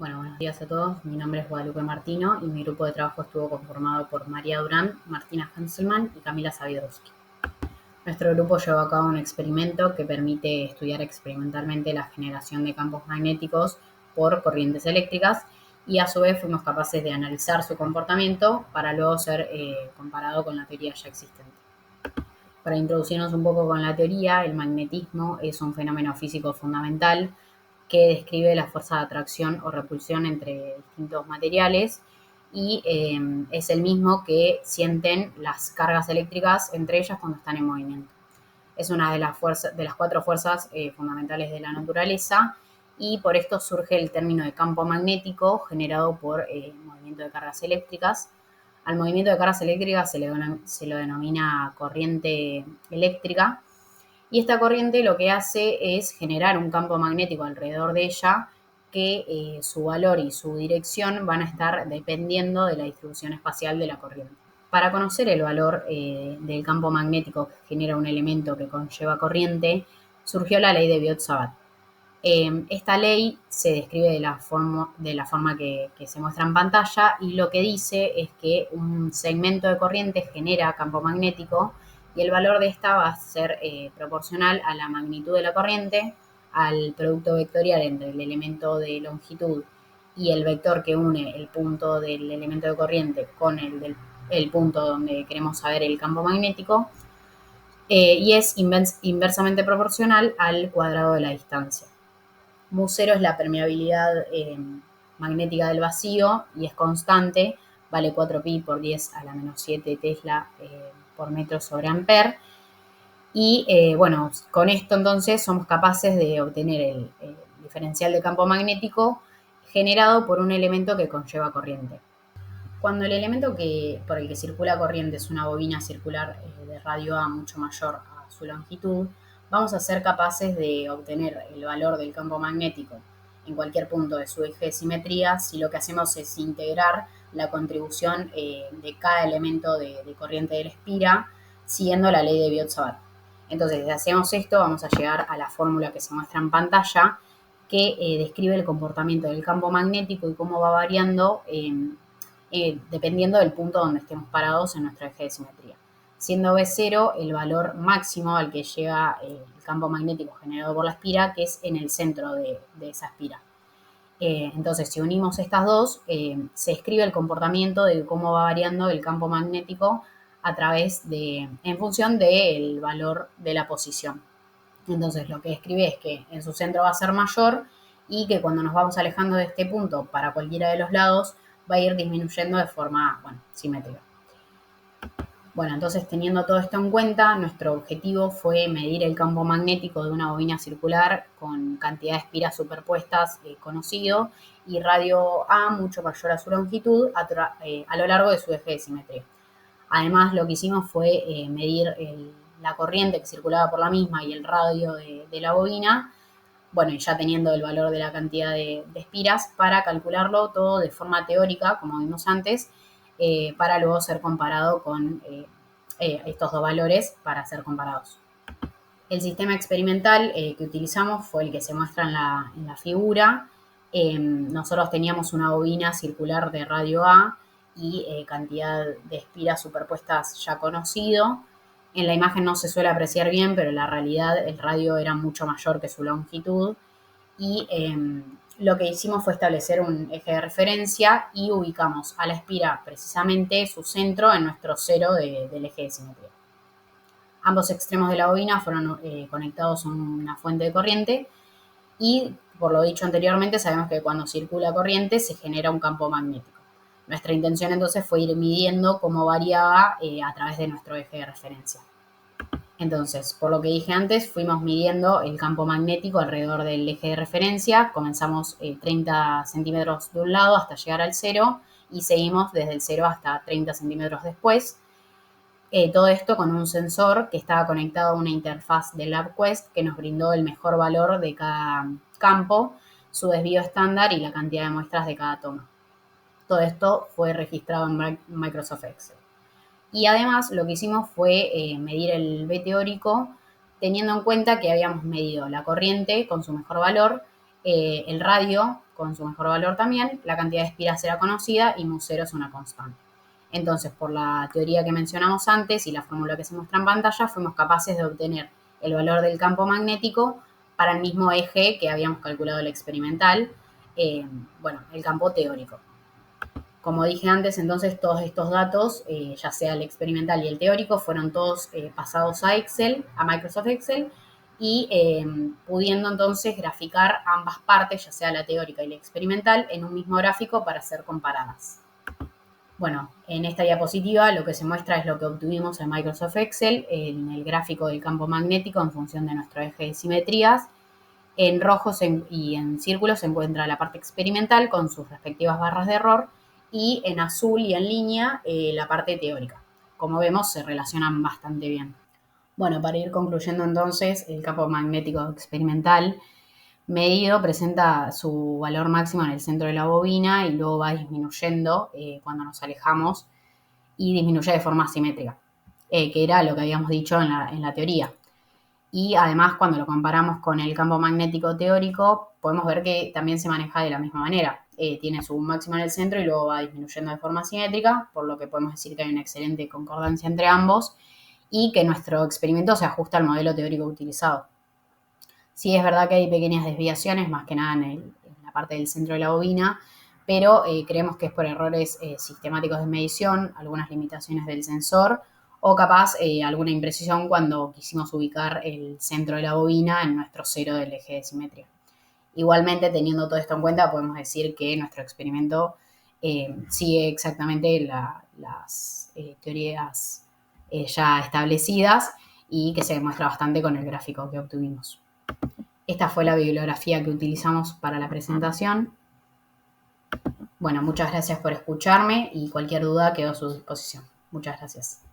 Bueno, buenos días a todos. Mi nombre es Guadalupe Martino y mi grupo de trabajo estuvo conformado por María Durán, Martina Hanselman y Camila Sabiedowski. Nuestro grupo llevó a cabo un experimento que permite estudiar experimentalmente la generación de campos magnéticos por corrientes eléctricas y a su vez fuimos capaces de analizar su comportamiento para luego ser comparado con la teoría ya existente. Para introducirnos un poco con la teoría, el magnetismo es un fenómeno físico fundamental que describe la fuerza de atracción o repulsión entre distintos materiales y es el mismo que sienten las cargas eléctricas entre ellas cuando están en movimiento. Es una de las cuatro fuerzas fundamentales de la naturaleza y por esto surge el término de campo magnético generado por movimiento de cargas eléctricas. Al movimiento de cargas eléctricas se lo denomina corriente eléctrica y esta corriente lo que hace es generar un campo magnético alrededor de ella que su valor y su dirección van a estar dependiendo de la distribución espacial de la corriente. Para conocer el valor del campo magnético que genera un elemento que conlleva corriente, surgió la ley de Biot-Savart. Esta ley se describe de la forma que se muestra en pantalla y lo que dice es que un segmento de corriente genera campo magnético y el valor de esta va a ser proporcional a la magnitud de la corriente, al producto vectorial entre el elemento de longitud y el vector que une el punto del elemento de corriente con el punto donde queremos saber el campo magnético, y es inversamente proporcional al cuadrado de la distancia. Mu0 es la permeabilidad magnética del vacío y es constante, vale 4pi por 10 a la menos 7 Tesla por metro sobre amper. Y bueno, con esto entonces somos capaces de obtener el diferencial de campo magnético generado por un elemento que conlleva corriente. Cuando el elemento por el que circula corriente es una bobina circular de radio A mucho mayor a su longitud, vamos a ser capaces de obtener el valor del campo magnético en cualquier punto de su eje de simetría si lo que hacemos es integrar la contribución de cada elemento de corriente de la espira siguiendo la ley de Biot-Savart. Entonces, si hacemos esto, vamos a llegar a la fórmula que se muestra en pantalla que describe el comportamiento del campo magnético y cómo va variando dependiendo del punto donde estemos parados en nuestro eje de simetría. Siendo B0 el valor máximo al que llega el campo magnético generado por la espira, que es en el centro de esa espira. Entonces, si unimos estas dos, se escribe el comportamiento de cómo va variando el campo magnético en función del valor de la posición. Entonces, lo que escribe es que en su centro va a ser mayor y que cuando nos vamos alejando de este punto para cualquiera de los lados, va a ir disminuyendo de forma, simétrica. Bueno, entonces teniendo todo esto en cuenta, nuestro objetivo fue medir el campo magnético de una bobina circular con cantidad de espiras superpuestas conocido y radio A mucho mayor a su longitud a lo largo de su eje de simetría. Además, lo que hicimos fue medir la corriente que circulaba por la misma y el radio de la bobina, bueno, y ya teniendo el valor de la cantidad de espiras para calcularlo todo de forma teórica, como vimos antes, para luego ser comparado con estos dos valores para ser comparados. El sistema experimental que utilizamos fue el que se muestra en la figura. Nosotros teníamos una bobina circular de radio A y cantidad de espiras superpuestas ya conocido. En la imagen no se suele apreciar bien, pero en la realidad el radio era mucho mayor que su longitud y lo que hicimos fue establecer un eje de referencia y ubicamos a la espira precisamente su centro en nuestro cero del eje de simetría. Ambos extremos de la bobina fueron conectados a una fuente de corriente y, por lo dicho anteriormente, sabemos que cuando circula corriente se genera un campo magnético. Nuestra intención entonces fue ir midiendo cómo variaba a través de nuestro eje de referencia. Entonces, por lo que dije antes, fuimos midiendo el campo magnético alrededor del eje de referencia. Comenzamos 30 centímetros de un lado hasta llegar al cero y seguimos desde el cero hasta 30 centímetros después. Todo esto con un sensor que estaba conectado a una interfaz de LabQuest que nos brindó el mejor valor de cada campo, su desvío estándar y la cantidad de muestras de cada toma. Todo esto fue registrado en Microsoft Excel. Y además lo que hicimos fue medir el B teórico teniendo en cuenta que habíamos medido la corriente con su mejor valor el radio con su mejor valor también, la cantidad de espiras era conocida y mu0 es una constante. Entonces, por la teoría que mencionamos antes y la fórmula que se muestra en pantalla, fuimos capaces de obtener el valor del campo magnético para el mismo eje que habíamos calculado el experimental, el campo teórico. Como dije antes, entonces todos estos datos, ya sea el experimental y el teórico, fueron todos pasados a Excel, a Microsoft Excel, y pudiendo entonces graficar ambas partes, ya sea la teórica y la experimental, en un mismo gráfico para ser comparadas. Bueno, en esta diapositiva lo que se muestra es lo que obtuvimos en Microsoft Excel, en el gráfico del campo magnético en función de nuestro eje de simetrías. En rojo y en círculo se encuentra la parte experimental con sus respectivas barras de error y en azul y en línea la parte teórica. Como vemos, se relacionan bastante bien. Bueno, para ir concluyendo entonces, el campo magnético experimental medido presenta su valor máximo en el centro de la bobina y luego va disminuyendo cuando nos alejamos y disminuye de forma asimétrica, que era lo que habíamos dicho en la teoría. Y además, cuando lo comparamos con el campo magnético teórico, podemos ver que también se maneja de la misma manera. Tiene su máximo en el centro y luego va disminuyendo de forma simétrica, por lo que podemos decir que hay una excelente concordancia entre ambos y que nuestro experimento se ajusta al modelo teórico utilizado. Sí es verdad que hay pequeñas desviaciones, más que nada en la parte del centro de la bobina, pero creemos que es por errores sistemáticos de medición, algunas limitaciones del sensor o capaz alguna imprecisión cuando quisimos ubicar el centro de la bobina en nuestro cero del eje de simetría. Igualmente, teniendo todo esto en cuenta, podemos decir que nuestro experimento sigue exactamente las teorías ya establecidas y que se demuestra bastante con el gráfico que obtuvimos. Esta fue la bibliografía que utilizamos para la presentación. Bueno, muchas gracias por escucharme y cualquier duda quedo a su disposición. Muchas gracias.